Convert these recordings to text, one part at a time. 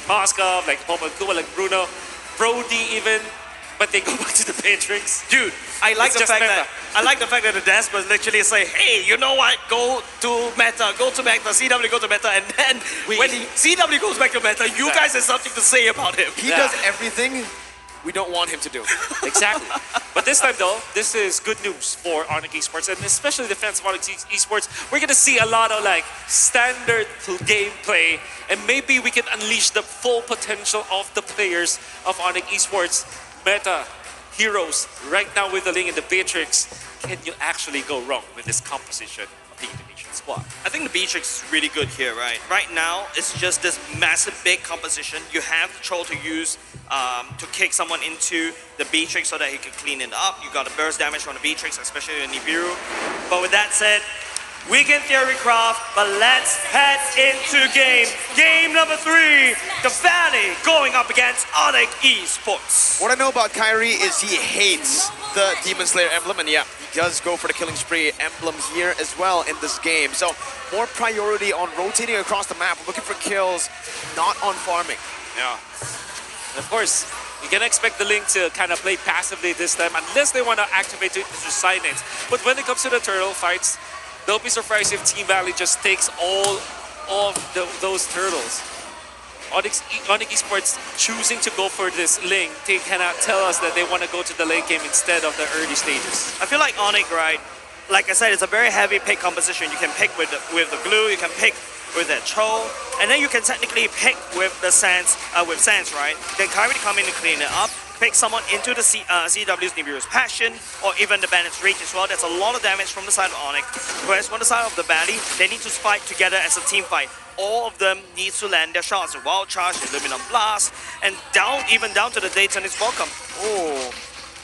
Moskov, like Popo Kuba, like Bruno, Brody even, but they go back to the Matrix. Dude, I like It's the just fact meta. that the Despers literally say, hey, you know what? Go to meta, CW go to meta, and then when CW goes back to meta, you guys have something to say about him. He does everything we don't want him to do. Exactly. But this time though, this is good news for Onic Esports, and especially the fans of Onic Esports. We're gonna see a lot of like standard gameplay, and maybe we can unleash the full potential of the players of Onic Esports. Meta, heroes, right now with the Ling and the Beatrix, can you actually go wrong with this composition of the Indonesian squad? I think the Beatrix is really good here, right? Right now, it's just this massive, big composition. You have the troll to use to kick someone into the Beatrix so that he can clean it up. You got a burst damage from the Beatrix, especially in Nibiru. But with that said, Weekend Theory Craft, but let's head into game. Game number 3, the Valley going up against Onic Esports. What I know about Kyrie is he hates the Demon Slayer emblem, and yeah, he does go for the Killing Spree emblem here as well in this game. So more priority on rotating across the map, looking for kills, not on farming. Yeah. And of course, you can expect the Link to kind of play passively this time, unless they want to activate it to silence. But when it comes to the turtle fights, don't be surprised if Team Valley just takes all of those turtles. Onic Esports choosing to go for this Link, they cannot tell us that they want to go to the late game instead of the early stages. I feel like Onic, right? Like I said, it's a very heavy pick composition. You can pick with the glue, you can pick with that troll, and then you can technically pick with the Sands, right? Then Kyrie come in and clean it up. Pick someone into the CW's Nibiru's Passion, or even the Bandit's Reach as well. That's a lot of damage from the side of Onic. Whereas on the side of the Valley, they need to fight together as a team fight. All of them need to land their shots. The Wild Charge, the Luminum Blast, and even down to the Dayton is welcome. Oh,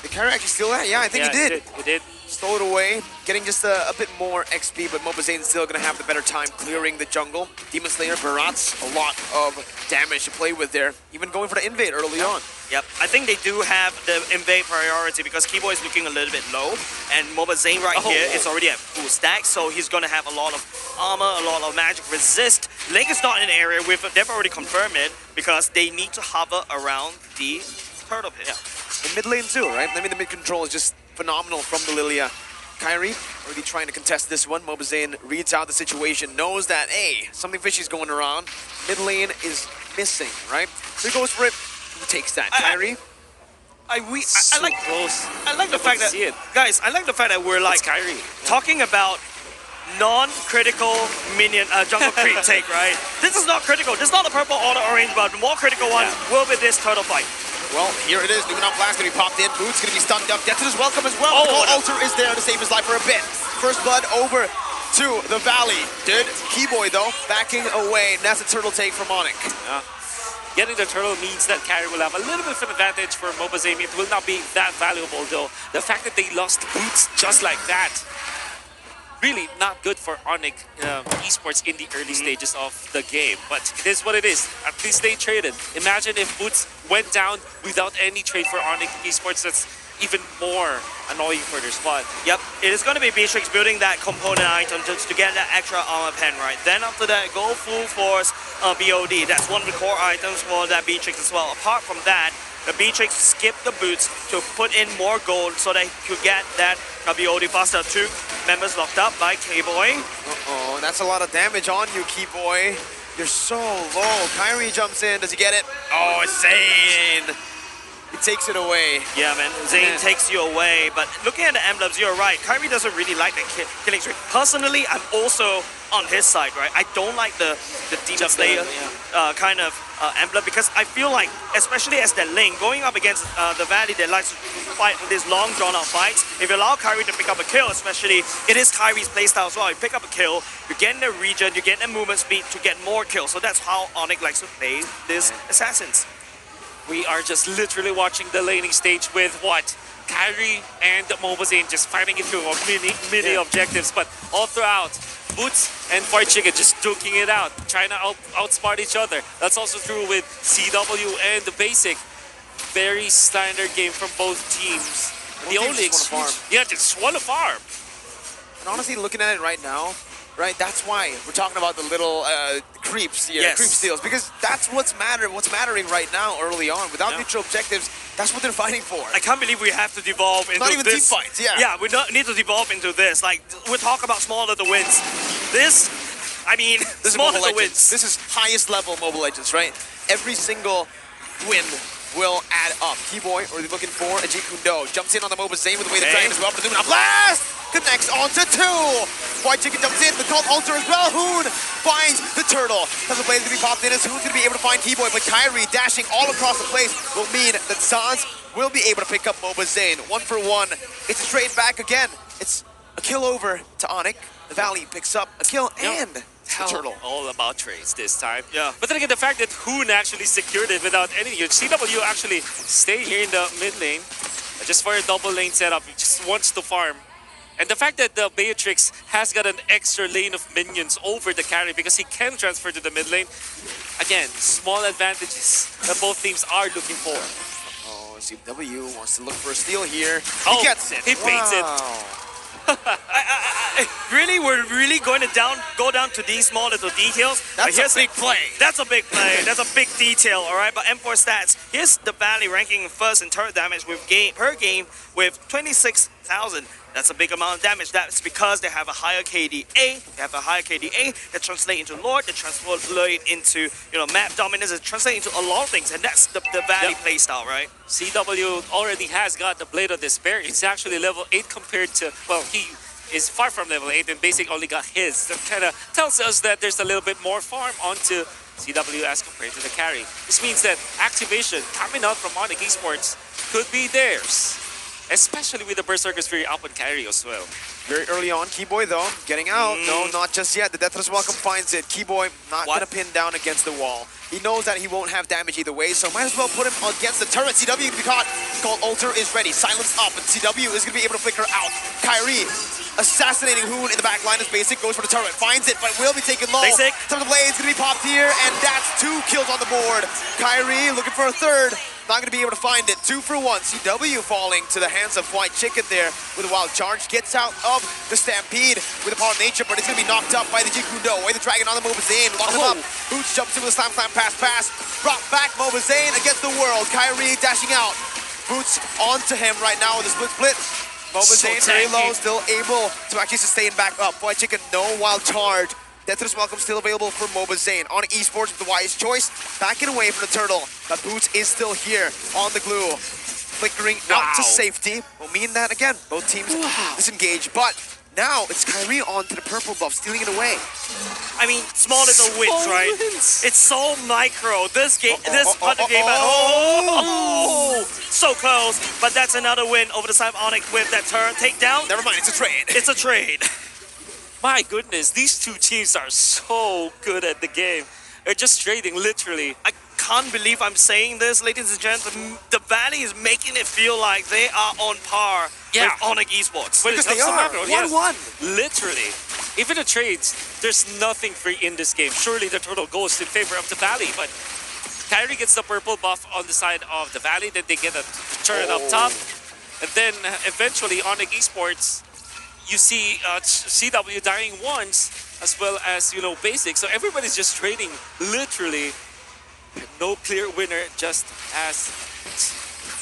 did Kyrie actually steal that? Yeah, I think he did. He did. Stole it away, getting just a bit more XP, but Mobazane's still going to have the better time clearing the jungle. Demon Slayer, Barats, a lot of damage to play with there, even going for the invade early on. Yep, I think they do have the invade priority because Keyboy is looking a little bit low, and Mobazane here is already at full stack, so he's going to have a lot of armor, a lot of magic resist. Link is not in an area they've already confirmed it because they need to hover around the turtle pit. Yeah. In mid lane too, right? I mean, the mid control is just phenomenal from the Lilia. Kyrie already trying to contest this one. Mobazane reads out the situation, knows that, hey, something fishy is going around. Mid lane is missing, right? So he goes for it. Who takes that? Kyrie? I like the fact that, guys, I like the fact that we're like Kyrie talking about non-critical minion jungle creep take, right? This is not critical. This is not a purple or the orange, but the more critical one will be this turtle fight. Well, here it is. Luminant Blast going to be popped in. Boots going to be stunned up. Death is welcome as well. Alter is there to save his life for a bit. First blood over to the Valley. Did Keyboy, though, backing away. And that's a turtle take from Onic. Yeah. Getting the turtle means that Kyrie will have a little bit of an advantage for Mobazane. It will not be that valuable, though. The fact that they lost Boots just like that, really not good for Onic Esports in the early stages of the game. But it is what it is. At least they traded. Imagine if Boots went down without any trade for Onic Esports. That's even more annoying for their squad. Yep, it is going to be Beatrix building that component item just to get that extra armor pen, right? Then after that, go full force BOD. That's one of the core items for that Beatrix as well. Apart from that, the Beatrix skipped the boots to put in more gold so they could get that BOD faster. 2 members locked up by Keyboy. Uh-oh, that's a lot of damage on you, Keyboy. You're so low. Kyrie jumps in. Does he get it? Oh, Zane! He takes it away. Yeah, man. Zane takes you away. But looking at the emblems, you're right. Kyrie doesn't really like the killing spree. Personally, I'm also on his side, right? I don't like the Demon Slayer kind of emblem because I feel like, especially as the lane, going up against the Valley that likes to fight these long drawn-out fights, if you allow Kyrie to pick up a kill, especially, it is Kyrie's playstyle as well. You pick up a kill, you get in the region, you get the movement speed to get more kills. So that's how Onic likes to play these assassins. We are just literally watching the laning stage with what? Kyrie and Mobazane just fighting it through mini objectives, but all throughout, Boots and Fart Chicken just duking it out, trying to outsmart each other. That's also true with CW and the Basic. Very standard game from both teams. The only just wanna farm. yeah, just want to farm. And honestly, looking at it right now, right? That's why we're talking about the little creeps here, Yes. creep steals, because that's what's mattering right now early on. Without neutral objectives, that's what they're fighting for. I can't believe we have to devolve into Not even this. team fights, yeah. Yeah, we don't need to devolve into this. Like, we talk about small little wins. This, I mean, This small is Mobile little Legends. wins. This is highest level Mobile Legends, right? Every single win will add up. Keyboy, or they're looking for a Kundo. Jumps in on the Mobazane with the way the dragon as well. But Lumina Blast connects onto two. White Chicken jumps in, the Cult Altar as well. Hoon finds the turtle. Doesn't Blaze gonna be popped in as Hoon's gonna be able to find Keyboy, but Kyrie dashing all across the place will mean that Sans will be able to pick up Mobazane. 1 for 1. It's a trade back again. It's a kill over to Onic. The Valley picks up a kill and the turtle. All about trades this time. Yeah. But then again, the fact that Hoon actually secured it without any CW actually stay here in the mid lane just for a double lane setup. He just wants to farm. And the fact that the Beatrix has got an extra lane of minions over the carry because he can transfer to the mid lane. Again, small advantages that both teams are looking for. Oh, CW wants to look for a steal here. Oh, He gets it. he baits it. Really, we're really going to go down to these small little details. That's a big play. That's a big play. That's a big detail, all right? But M4 stats, here's the Valley ranking first in turret damage with per game with 26,000. That's a big amount of damage. That's because they have a higher KDA. They have a higher KDA that translate into Lord, that translate into map dominance, that translate into a lot of things, and that's the Valley playstyle, right? CW already has got the Blade of Despair. It's actually level 8 compared to, well, he is far from level 8 and Basic only got his. That kind of tells us that there's a little bit more farm onto CW as compared to the carry. This means that activation coming out from Onic Esports could be theirs, especially with the Berserker's Fury up on carry as well. Very early on, Keyboy though, getting out. No, not just yet. The Deathless Welcome finds it. Keyboy not gonna pin down against the wall. He knows that he won't have damage either way, so might as well put him against the turret. CW can be caught. Cult Altar is ready. Silence up, and CW is gonna be able to flicker out. Kyrie assassinating Hoon in the back line as Basic goes for the turret. Finds it, but will be taken low. Basic. Some of the blades gonna be popped here, and that's 2 kills on the board. Kyrie looking for a third. Not going to be able to find it. 2 for 1. CW falling to the hands of White Chicken there with a wild charge. Gets out of the Stampede with the power of nature, but it's going to be knocked up by the Jikundo. Way the dragon on the Mobazane. Locked him up. Boots jumps in with a slam, pass. Brought back Mobazane against the world. Kyrie dashing out. Boots onto him right now with a split. Mobazane very low, still able to actually sustain back up. White Chicken, no wild charge. Deathless Welcome still available for Mobazane. On Esports with the wise choice. Backing away from the turtle. But Boots is still here on the glue. Flickering out to safety. Will mean that, again, both teams disengage. But now it's Kyrie on to the purple buff, stealing it away. I mean, small little wins, right? It's so micro. This game, so close. But that's another win over the side of Onic with that turret takedown. Never mind, it's a trade. It's a trade. My goodness, these two teams are so good at the game. They're just trading, literally. I can't believe I'm saying this, ladies and gentlemen. The Valley is making it feel like they are on par with Onic Esports. Because they are 1-1. Literally. Even the trades, there's nothing free in this game. Surely the turtle goes in favor of the Valley, but Kyrie gets the purple buff on the side of the Valley, then they get a turret up top, and then eventually Onic Esports, you see CW dying once, as well as, Basic. So everybody's just trading, literally. No clear winner, just as...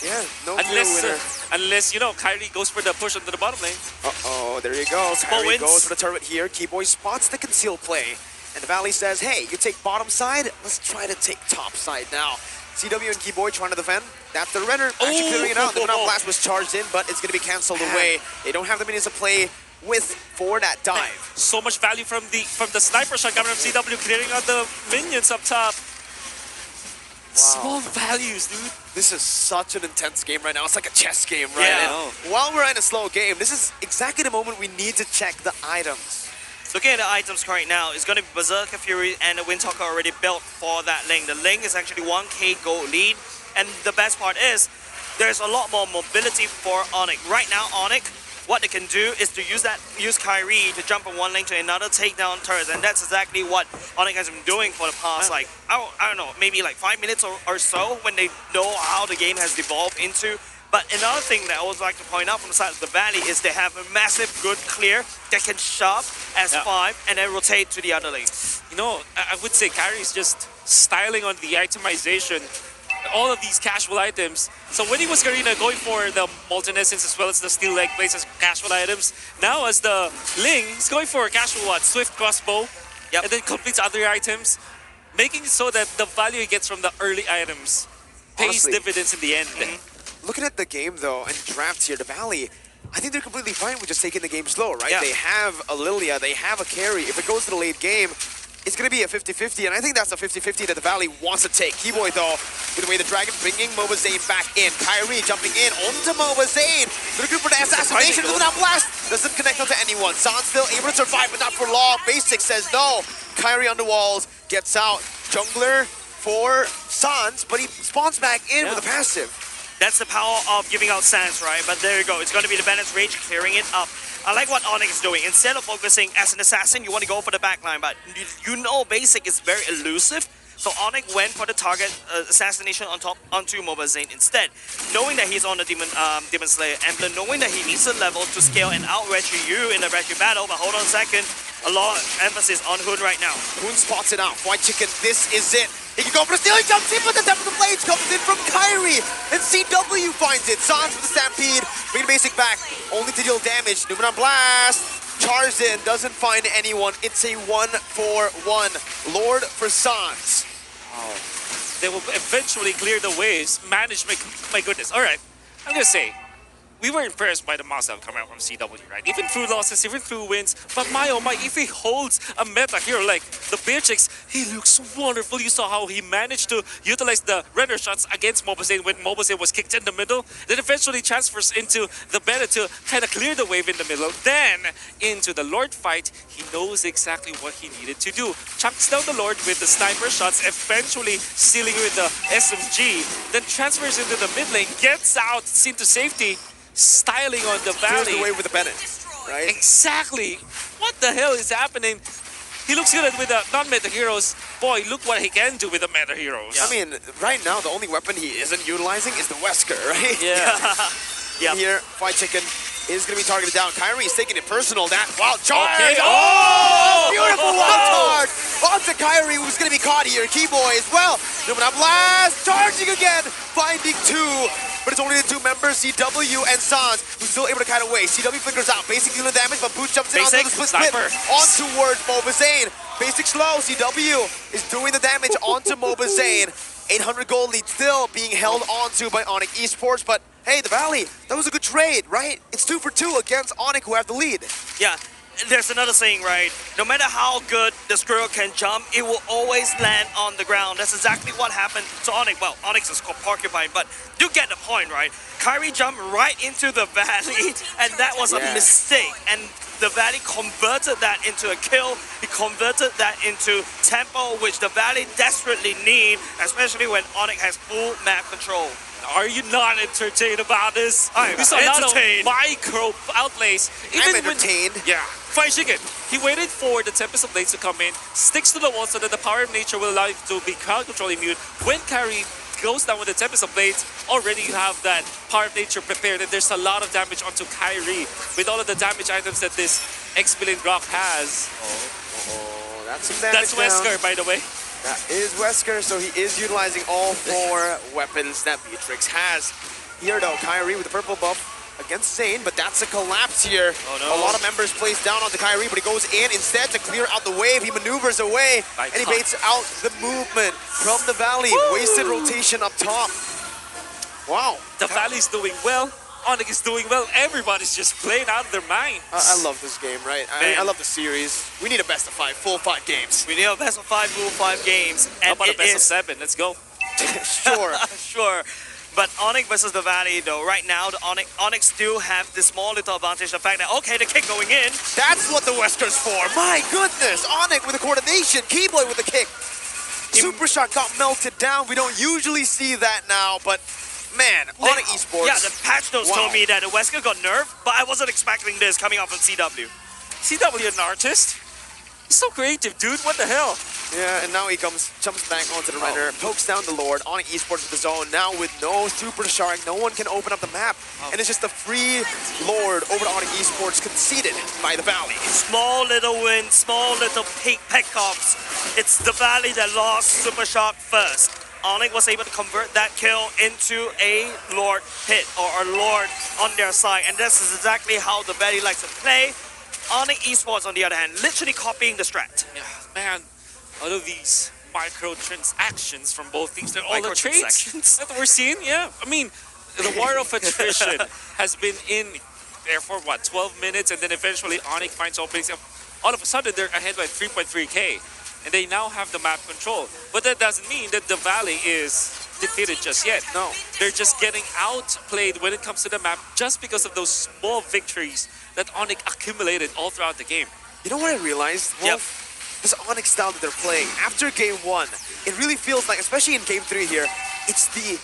Yeah, no clear winner. Unless, Kyrie goes for the push onto the bottom lane. Uh-oh, there you go. Kyrie goes for the turret here. Keyboy spots the conceal play. And the Valley says, hey, you take bottom side, let's try to take top side now. CW and Keyboy trying to defend. That's the Renner actually clearing it out. The Renner Blast was charged in, but it's going to be cancelled away. They don't have the minions to play with for that dive. So much value from the sniper shot coming from CW, clearing out the minions up top. Small values, dude. This is such an intense game right now. It's like a chess game, right? Yeah. And while we're in a slow game, this is exactly the moment we need to check the items. Looking at the items right now, it's going to be Berserker Fury and the Windtalker already built for that lane. The lane is actually 1k gold lead, and the best part is there's a lot more mobility for Onic. Right now, Onic, what they can do is to use Kyrie to jump from one lane to another, take down turrets, and that's exactly what Onic has been doing for the past, like, I don't know, maybe like 5 minutes or so, when they know how the game has devolved into. But another thing that I would like to point out from the side of the Valley is they have a massive good clear that can shove S5 and then rotate to the other lane. You know, I would say Kyrie is just styling on the itemization, all of these casual items. So when he was Garena going for the Molten Essence as well as the Steel Leg Plates as casual items, now as the Ling, he's going for a casual Swift Crossbow, and then completes other items, making it so that the value he gets from the early items pays Honestly, dividends in the end. Looking at the game though, and drafts here, the Valley, I think they're completely fine with just taking the game slow, right? Yeah. They have a Lilia, they have a carry. If it goes to the late game, it's going to be a 50-50, and I think that's a 50-50 that the Valley wants to take. Keyboy, though, with the way the Dragon bringing Mobazane back in. Kyrie jumping in onto Mobazane. Looking for the assassination. Doesn't have blast. Doesn't connect onto anyone. San still able to survive, but not for long. Basic says no. Kyrie on the walls, gets out. Jungler for Sans, but he spawns back in with a passive. That's the power of giving out Sands, right? But there you go. It's going to be the Bandit's Rage clearing it up. I like what Onic is doing. Instead of focusing as an assassin, you want to go for the backline, but you know Basic is very elusive. So Onic went for the target assassination onto Mobazane instead. Knowing that he's on the Demon Slayer emblem, knowing that he needs a level to scale and out-retry you in the retry battle, but hold on a second. A lot of emphasis on Hoon right now. Hoon spots it out. White Chicken, this is it. He can go for the steal, he jumps in, but the Temple Blades comes in from Kyrie, and CW finds it. Sans with the Stampede, bringing Basic back, only to deal damage. Numenon Blast, charges in, doesn't find anyone. It's a 1-for-1. Lord for Sans. Oh, they will eventually clear the waves. Management, my goodness. All right, I'm gonna say, we were impressed by the Mazel coming out from CW, right? Even through losses, even through wins. But my oh my, if he holds a meta hero like the Beatrix, he looks wonderful. You saw how he managed to utilize the render shots against Mobazane when Mobazane was kicked in the middle. Then eventually transfers into the meta to kind of clear the wave in the middle. Then into the Lord fight, he knows exactly what he needed to do. Chunks down the Lord with the sniper shots, eventually sealing with the SMG. Then transfers into the mid lane, gets out, seen to safety. Styling on the Valley. Clears the way with the Bennett, right? Exactly. What the hell is happening? He looks good with the non-meta heroes. Boy, look what he can do with the meta heroes. I mean, right now, the only weapon he isn't utilizing is the Wesker, right? Yeah. Here, White Chicken is going to be targeted down. Kyrie is taking it personal. That wild charge. Okay. Oh, beautiful wild charge. Onto Kyrie, who's going to be caught here. Keyboy as well. Numenon Blast, charging again. Finding two. But it's only the two members, CW and Sans, who's still able to kite away. CW flickers out, Basic dealing damage, but Boots jumps in onto the split on towards Mobazane. Basic slow, CW is doing the damage onto Mobazane. 800 gold lead still being held onto by Onic Esports, but hey, the Valley, that was a good trade, right? It's 2 for 2 against Onic, who have the lead. Yeah. There's another saying, right? No matter how good the squirrel can jump, it will always land on the ground. That's exactly what happened to Onic. Well, Onyx is called Porcupine, but you get the point, right? Kyrie jumped right into the Valley, and that was a mistake. And the Valley converted that into a kill. He converted that into tempo, which the Valley desperately need, especially when Onic has full map control. Are you not entertained about this? I'm we saw a lot of entertained. micro outplays. I'm entertained. Yeah. Fried Chicken. He waited for the Tempest of Blades to come in, sticks to the wall so that the power of nature will allow you to be crowd control immune. When Kyrie goes down with the Tempest of Blades, already you have that power of nature prepared, and there's a lot of damage onto Kyrie with all of the damage items that this X-Billion Grok has. Oh, that's some damage. That's Wesker, by the way. That is Wesker, so he is utilizing all 4 weapons that Beatrix has. Here though, Kyrie with the purple buff against Zane, but that's a collapse here. Oh, no. A lot of members placed down onto Kyrie, but he goes in instead to clear out the wave. He maneuvers away, and he baits out the movement from the Valley. Woo! Wasted rotation up top. Wow. The Valley's doing well. Onic is doing well. Everybody's just playing out of their minds. I love this game, right? I love the series. We need a best of 5, full 5 games. We need a best of 5, full 5 games. And how about a best of 7? Let's go. Sure. Sure. But Onic versus the Valley, though, right now, the Onic still have this small little advantage. The fact that, okay, the kick going in. That's what the Wesker's for. My goodness. Onic with the coordination. Keyboy with the kick. Super Shot got melted down. We don't usually see that now, but man, Onic Esports. Yeah, the patch notes told me that the Wesker got nerfed, but I wasn't expecting this coming out from CW. CW an artist? He's so creative, dude. What the hell? Yeah, and now he jumps back onto the render, pokes down the Lord, Onic Esports with the zone. Now with no Super Shark, no one can open up the map. And it's just a free Lord over to Onic Esports conceded by the Valley. Small little wins, small little pickups. It's the Valley that lost Super Shock first. Onic was able to convert that kill into a Lord hit or a Lord on their side. And this is exactly how the Valley likes to play. Onic Esports, on the other hand, literally copying the strat. Yeah, man. All of these microtransactions from both teams, they're all the trades that we're seeing. Yeah, I mean, the war of attrition has been in there for what, 12 minutes, and then eventually Onic finds openings. All of a sudden, they're ahead by 3.3K, and they now have the map control. But that doesn't mean that the Valley is defeated just yet. No, they're just getting outplayed when it comes to the map just because of those small victories that Onic accumulated all throughout the game. You know what I realized? Wolf? This Onic style that they're playing, after game 1, it really feels like, especially in game 3 here, it's the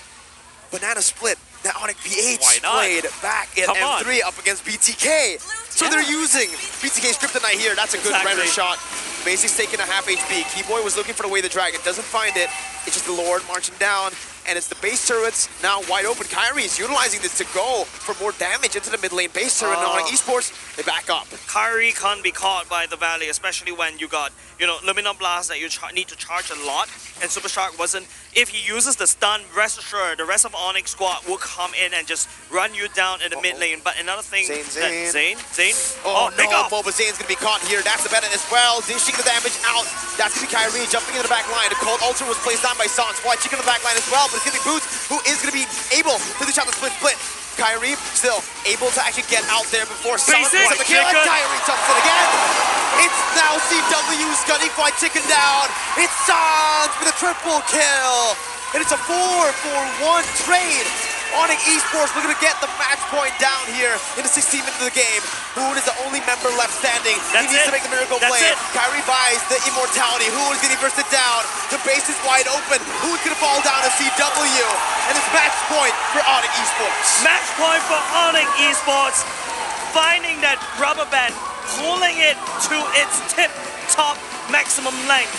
banana split that Onic BH played back in M3 up against BTK. So they're using BTK's Kryptonite here. That's a good render shot. Basic's taking a half HP. Keyboy was looking for the way the dragon, doesn't find it. It's just the Lord marching down, and it's the base turrets now wide open. Kyrie is utilizing this to go for more damage into the mid lane. Base turret and Onic Esports, they back up. Kyrie can't be caught by the Valley, especially when you got, Luminum Blast that you need to charge a lot, and Super Shark wasn't. If he uses the stun, rest assured, the rest of Onyx squad will come in and just run you down in the mid lane. But another thing, Zane. Oh no, Mobazane's gonna be caught here. That's the Bennett as well, dishing the damage out. That's gonna be Kyrie jumping into the back line. The cold ultra was placed down by Sans. Why chicken in the back line as well, but it's getting Boots, who is gonna be able to dish out the split. Kyrie still able to actually get out there before Sans gets the kill, and Kyrie jumps in again. It's now CW's gunning White Chicken down. It's Sans with a triple kill. And it's a 4-for-1 trade. Onic Esports looking to get the match point down here in the 16th minute of the game. Hoon is the only member left standing. He needs to make the miracle play. Kyrie buys the immortality. Hoon is getting bursted down. The base is wide open. Hoon's gonna fall down to CW. And it's match point for Onic Esports. Match point for Onic Esports. Finding that rubber band, pulling it to its tip-top maximum length.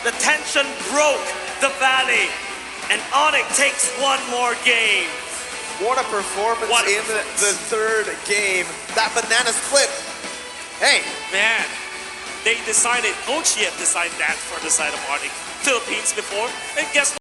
The tension broke the Valley. And Onic takes one more game. What a performance in the third game. That banana split. Hey. Man, they decided, Ochi had decided that for the side of Onic Philippines before. And guess what?